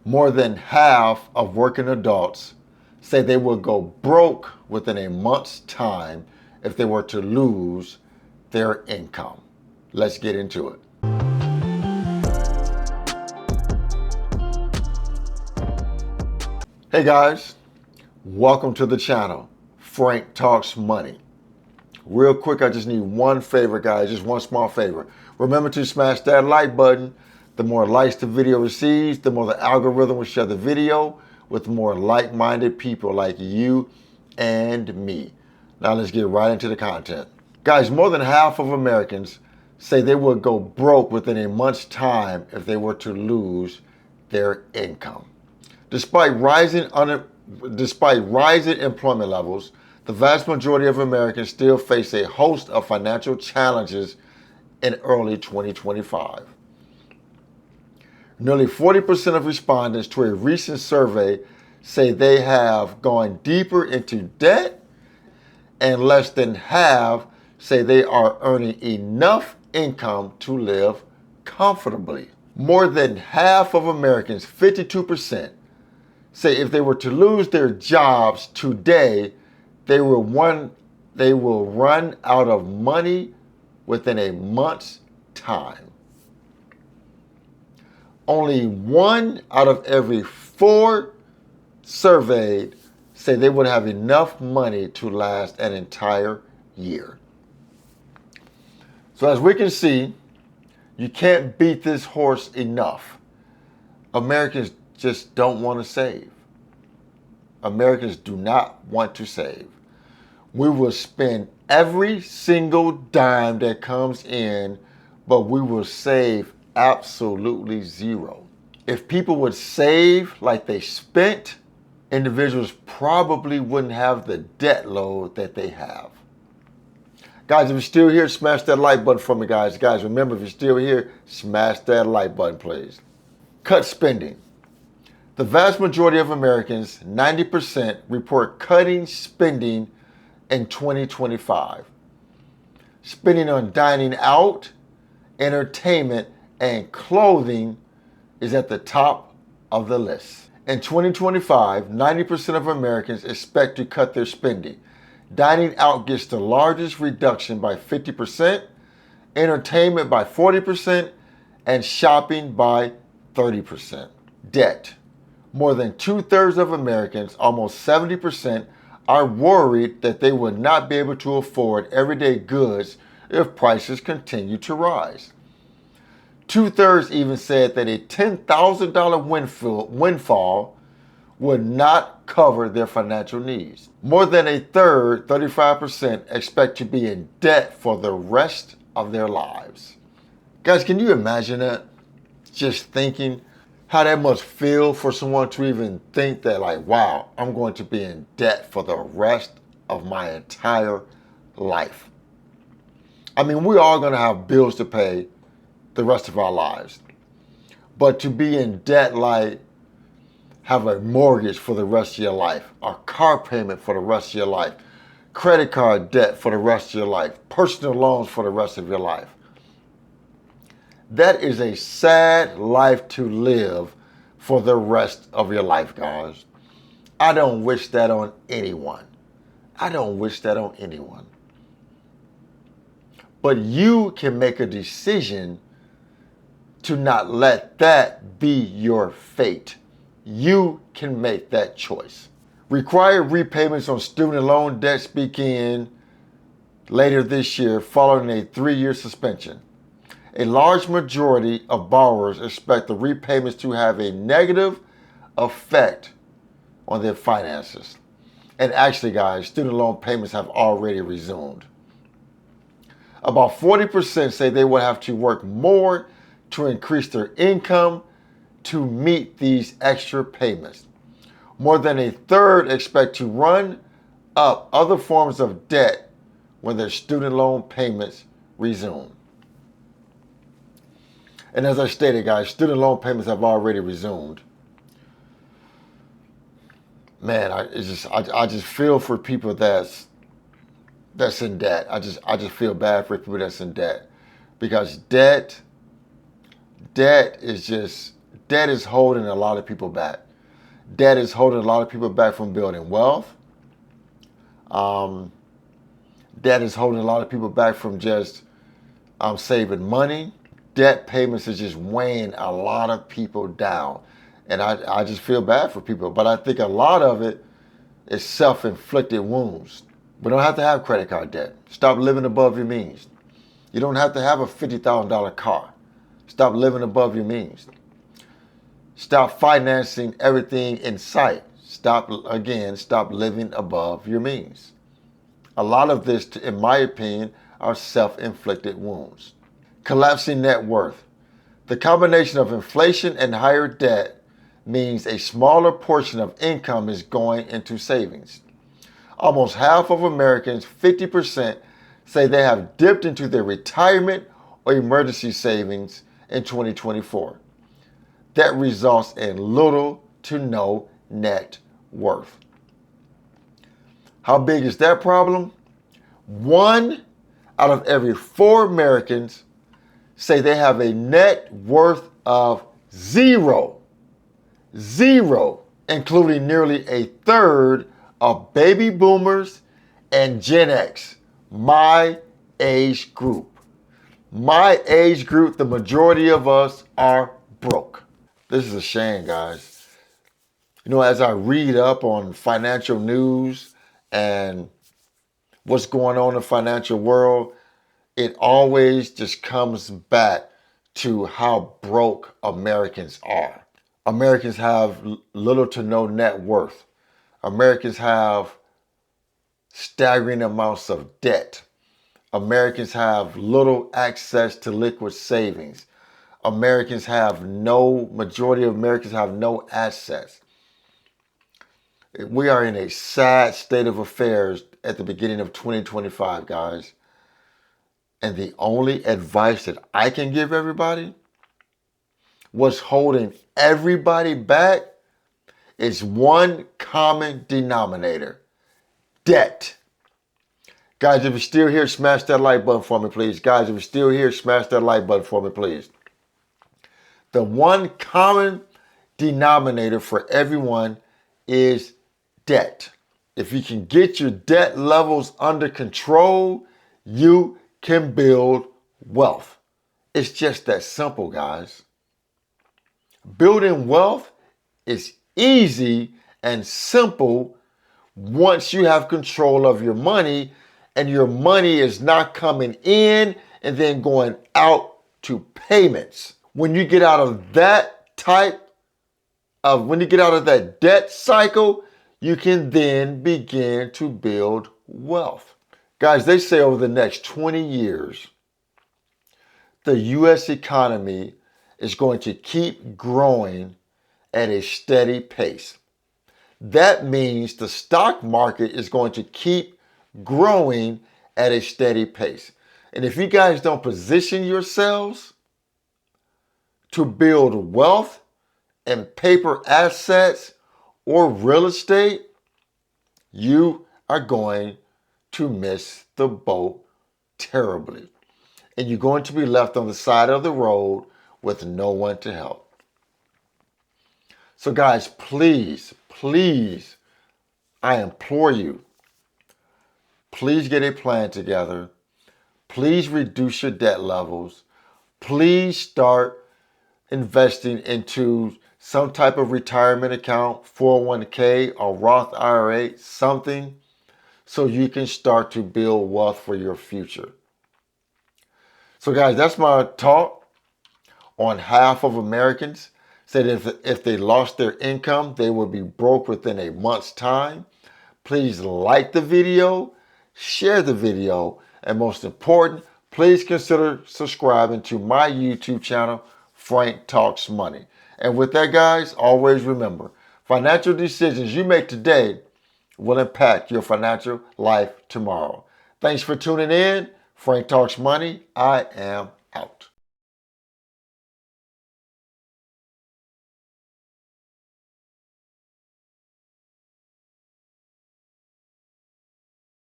More than half of working adults say they will go broke within a month's time if they were to lose their income. Let's get into it. Hey guys, welcome to the channel, Frank Talks Money. Real quick, I just need one favor, guys, just one small favor. Remember to smash that like button. The more likes the video receives, the more the algorithm will share the video with more like-minded people like you and me. Now let's get right into the content. Guys, more than half of Americans say they would go broke within a month's time if they were to lose their income. Despite rising employment levels, the vast majority of Americans still face a host of financial challenges in early 2025. Nearly 40% of respondents to a recent survey say they have gone deeper into debt, and less than half say they are earning enough income to live comfortably. More than half of Americans, 52%, say if they were to lose their jobs today, they will run out of money within a month's time. Only 1 out of every 4 surveyed say they would have enough money to last an entire year. So as we can see, you can't beat this horse enough. Americans just don't want to save. Americans do not want to save. We will spend every single dime that comes in, but we will save absolutely zero. If people would save like they spent, individuals probably wouldn't have the debt load that they have. Guys, if you're still here, smash that like button for me, guys. Guys, remember, if you're still here, smash that like button, please. Cut spending. The vast majority of Americans, 90%, report cutting spending in 2025. Spending on dining out, entertainment, and clothing is at the top of the list. In 2025, 90% of Americans expect to cut their spending. Dining out gets the largest reduction by 50%, entertainment by 40%, and shopping by 30%. Debt. More than 2/3 of Americans, almost 70%, are worried that they will not be able to afford everyday goods if prices continue to rise. 2/3 even said that a $10,000 windfall would not cover their financial needs. More than a third, 35%, expect to be in debt for the rest of their lives. Guys, can you imagine that? Just thinking how that must feel for someone to even think that, like, wow, I'm going to be in debt for the rest of my entire life. I mean, we are going to have bills to pay the rest of our lives. But to be in debt, like have a mortgage for the rest of your life, a car payment for the rest of your life, credit card debt for the rest of your life, personal loans for the rest of your life. That is a sad life to live for the rest of your life, guys. I don't wish that on anyone. I don't wish that on anyone. But you can make a decision to not let that be your fate. You can make that choice. Required repayments on student loan debts begin later this year following a 3-year suspension. A large majority of borrowers expect the repayments to have a negative effect on their finances. And actually, guys, student loan payments have already resumed. About 40% say they will have to work more to increase their income to meet these extra payments. More than a third expect to run up other forms of debt when their student loan payments resume. And as I stated, guys, student loan payments have already resumed. Man, I just feel for people that's in debt. I just feel bad for people that's in debt, because debt is just debt is holding a lot of people back. Debt is holding a lot of people back from building wealth. Debt is holding a lot of people back from just saving money. Debt payments is just weighing a lot of people down. And I just feel bad for people. But I think a lot of it is self-inflicted wounds. We don't have to have credit card debt. Stop living above your means. You don't have to have a $50,000 car. Stop living above your means. Stop financing everything in sight. Stop living above your means. A lot of this, in my opinion, are self-inflicted wounds. Collapsing net worth. The combination of inflation and higher debt means a smaller portion of income is going into savings. Almost half of Americans, 50%, say they have dipped into their retirement or emergency savings in 2024. That results in little to no net worth. How big is that problem? 1 out of every 4 Americans say they have a net worth of zero, including nearly a third of baby boomers and Gen X, my age group. My age group, the majority of us are broke. This is a shame, guys. You know, as I read up on financial news and what's going on in the financial world, it always just comes back to how broke Americans are. Americans have little to no net worth. Americans have staggering amounts of debt. Americans have little access to liquid savings. Majority of Americans have no assets. We are in a sad state of affairs at the beginning of 2025, guys. And the only advice that I can give everybody, what's holding everybody back, is one common denominator: debt. Guys, if you're still here, smash that like button for me, please. Guys, if you're still here, smash that like button for me, please. The one common denominator for everyone is debt. If you can get your debt levels under control, you can build wealth. It's just that simple, guys. Building wealth is easy and simple once you have control of your money and your money is not coming in and then going out to payments. When you get out of that debt cycle, you can then begin to build wealth. Guys, they say over the next 20 years, the U.S. economy is going to keep growing at a steady pace. That means the stock market is going to keep growing at a steady pace. And if you guys don't position yourselves to build wealth and paper assets or real estate, you are going to miss the boat terribly. And you're going to be left on the side of the road with no one to help. So guys, please, I implore you, please get a plan together. Please reduce your debt levels. Please start investing into some type of retirement account, 401k or Roth IRA, something, so you can start to build wealth for your future. So guys, that's my talk on half of Americans said if they lost their income, they would be broke within a month's time. Please like the video, share the video, and most important, please consider subscribing to my YouTube channel, Frank Talks Money. And with that, guys, always remember, financial decisions you make today will impact your financial life tomorrow. Thanks for tuning in. Frank Talks Money. I am out.